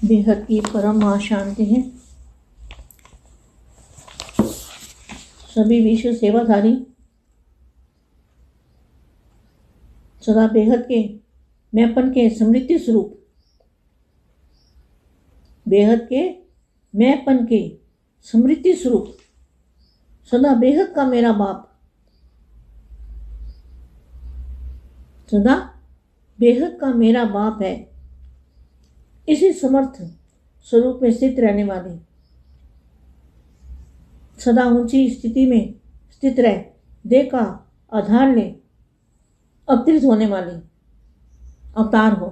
बेहद की परम महाशांति है। सभी विश्व सेवाधारी सदा बेहद के मैंपन के समृद्धि स्वरूप, बेहद के मैंपन के समृद्धि स्वरूप, सदा बेहद का मेरा बाप, सदा बेहद का मेरा बाप है। इसी समर्थ स्वरूप में स्थित रहने वाले, सदा ऊंची स्थिति में स्थित रह देह का आधार ले अवतरित होने वाले अवतार हो।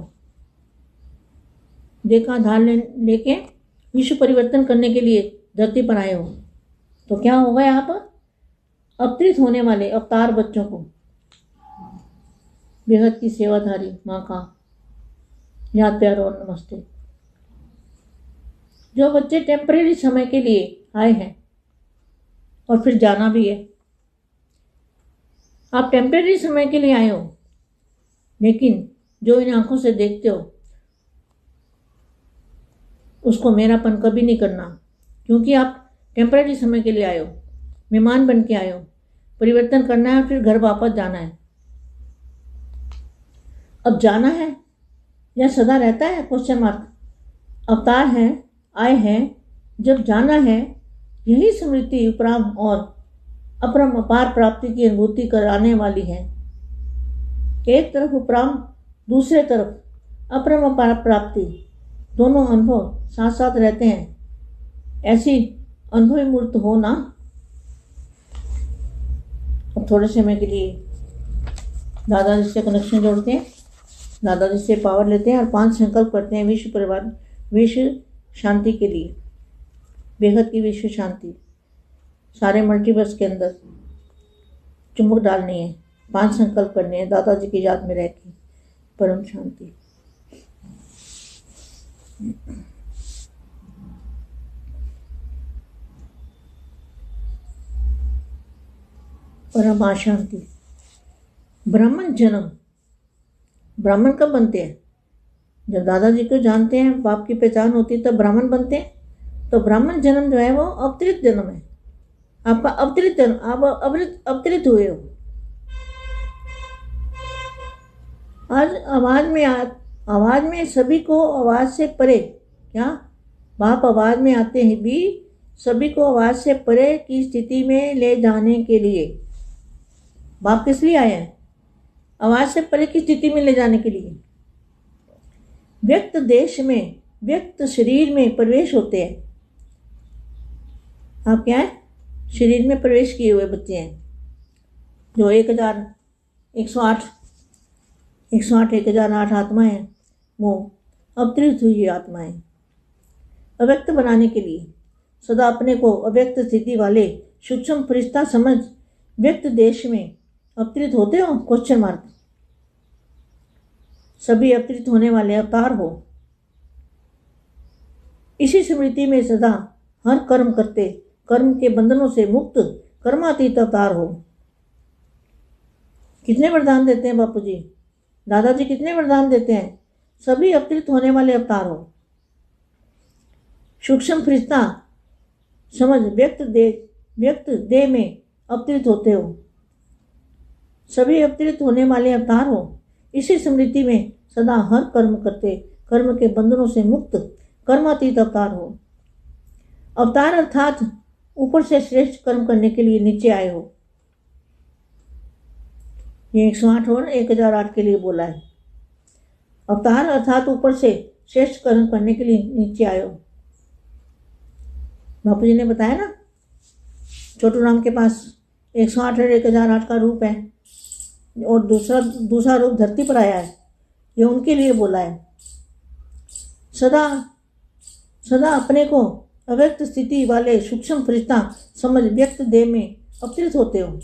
देह का आधार लेके विश्व परिवर्तन करने के लिए धरती पर आए हो, तो क्या होगा यहाँ पर? अवतरित होने वाले अवतार बच्चों को बेहद की सेवाधारी माँ का याद प्यार और नमस्ते। जो बच्चे टेम्परेरी समय के लिए आए हैं और फिर जाना भी है, आप टेम्परेरी समय के लिए आए हो, लेकिन जो इन आंखों से देखते हो उसको मेरापन कभी नहीं करना, क्योंकि आप टेम्परेरी समय के लिए आए हो, मेहमान बन के आए हो। परिवर्तन करना है, फिर घर वापस जाना है। अब जाना है या सदा रहता है? Question mark. अवतार है, आए हैं, जब जाना है, यही स्मृति उपराम और अपरम अपार प्राप्ति की अनुभूति कराने वाली है। एक तरफ उपराम, दूसरे तरफ अपरम अपार प्राप्ति, दोनों अनुभव साथ साथ रहते हैं। ऐसी अनुभवी मूर्त हो ना। अब थोड़े समय के लिए दादाजी से कनेक्शन जोड़ते हैं, दादाजी से पावर लेते हैं और 5 संकल्प करते हैं विश्व परिवार, विश्व शांति के लिए, बेहद की विश्व शांति। सारे मल्टीवर्स के अंदर चुंबक डालनी है, 5 संकल्प करने हैं दादाजी की याद में रह के। परम शांति। परम शांति। ब्राह्मण जन्म, ब्राह्मण कब बनते हैं? जब दादाजी को जानते हैं, बाप की पहचान होती है, तब ब्राह्मण बनते हैं। तो ब्राह्मण जन्म जो है वो अवतरित जन्म है, आपका अवतरित जन्म। आप अवतरित हुए हो। आज आवाज में सभी को आवाज से परे, क्या बाप आवाज में आते हैं भी सभी को आवाज से परे की स्थिति में ले जाने के लिए। बाप किस लिए आए हैं? आवाज से परे की स्थिति में ले जाने के लिए। व्यक्त देश में, व्यक्त शरीर में प्रवेश होते हैं। आप क्या है? शरीर में प्रवेश किए हुए बच्चे हैं, जो 1008 आत्माएं हैं, वो अवतरित हुई आत्माएं। अव्यक्त बनाने के लिए सदा अपने को अव्यक्त स्थिति वाले सूक्ष्म फरिश्ता समझ व्यक्त देश में अवतरित होते हो? Question mark. सभी अवतरित होने वाले अवतार हो। इसी स्मृति में सदा हर कर्म करते, कर्म के बंधनों से मुक्त कर्मातीत अवतार हो। कितने वरदान देते हैं बापू जी? दादाजी कितने वरदान देते हैं? सभी अवतरित होने वाले अवतार हो। सूक्ष्म फरिश्ता समझ व्यक्त देह में अवतरित होते हो। सभी अवतरित होने वाले अवतार हो। इसी स्मृति में सदा हर कर्म करते, कर्म के बंधनों से मुक्त कर्मातीत अवतार हो। अवतार अर्थात ऊपर से श्रेष्ठ कर्म करने के लिए नीचे आए हो। ये 108 और 1008 के लिए बोला है। अवतार अर्थात ऊपर से श्रेष्ठ कर्म करने के लिए नीचे आए हो। बापू जी ने बताया ना, छोटू राम के पास 108 और 1008 का रूप है, और दूसरा रूप धरती पर आया है। ये उनके लिए बोला है। सदा अपने को अव्यक्त स्थिति वाले सूक्ष्म फरिश्ता समझ व्यक्त देह में अवतरित होते हो।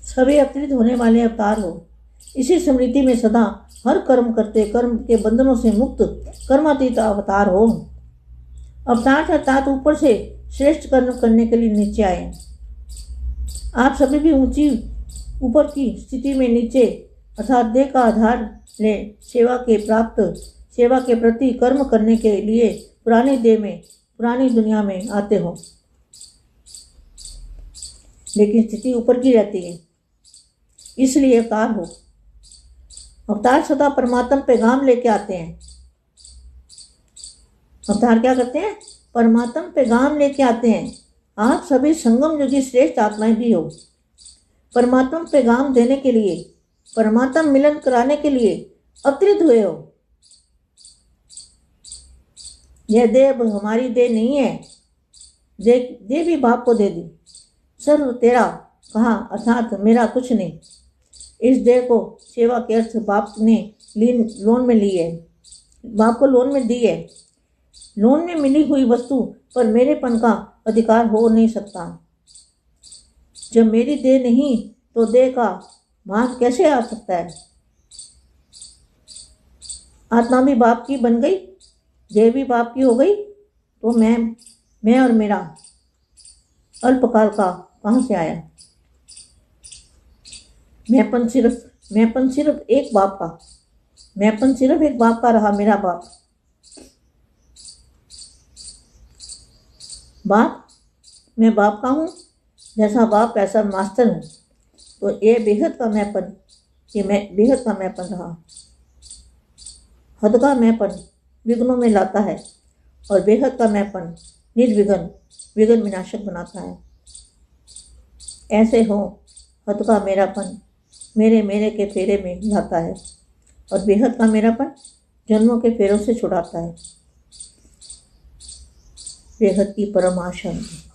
सभी अवतरित होने वाले अवतार हो। इसी स्मृति में सदा हर कर्म करते, कर्म के बंधनों से मुक्त कर्मातीत अवतार हो। अवतार अर्थात ऊपर से श्रेष्ठ कर्म करने के लिए नीचे आए। आप सभी भी ऊंची ऊपर की स्थिति में नीचे अर्थात देह का आधार ले सेवा के प्राप्त सेवा के प्रति कर्म करने के लिए पुरानी देह में, पुरानी दुनिया में आते हो, लेकिन स्थिति ऊपर की रहती है, इसलिए अवतार हो। अवतार सदा परमात्मा पैगाम लेके आते हैं। अवतार क्या करते हैं? परमात्मा पैगाम लेके आते हैं। आप सभी संगम युगी श्रेष्ठ आत्माएं भी हो। परमात्मा पैगाम देने के लिए, परमात्मा मिलन कराने के लिए अवतरित हुए हो। यह देह अब हमारी देह नहीं है। देह भी बाप को दे दी। सर्व तेरा कहा अर्थात मेरा कुछ नहीं। इस देह को सेवा के अर्थ बाप ने लोन में ली है, बाप को लोन में दी है। लोन में मिली हुई वस्तु पर मेरेपन का अधिकार हो नहीं सकता। जब मेरी देह नहीं तो देह का भान कैसे आ सकता है? आत्मा भी बाप की बन गई, देह भी बाप की हो गई, तो मैं और मेरा अल्पकाल का कहाँ से आया? मैंपन सिर्फ एक बाप का, मैंपन सिर्फ एक बाप का रहा, मेरा बाप। मैं बाप का हूँ, जैसा बाप वैसा मास्टर हूँ। तो ये बेहद का मैंपन, ये मैं बेहद का मैंपन रहा। हद का मैंपन विघ्नों में लाता है और बेहद का मैंपन निर्विघ्न विघ्न विनाशक बनाता है। ऐसे हो हद का मेरापन मेरे के फेरे में लाता है और बेहद का मेरापन जन्मों के फेरों से छुड़ाता है। बेहद की परम शांति।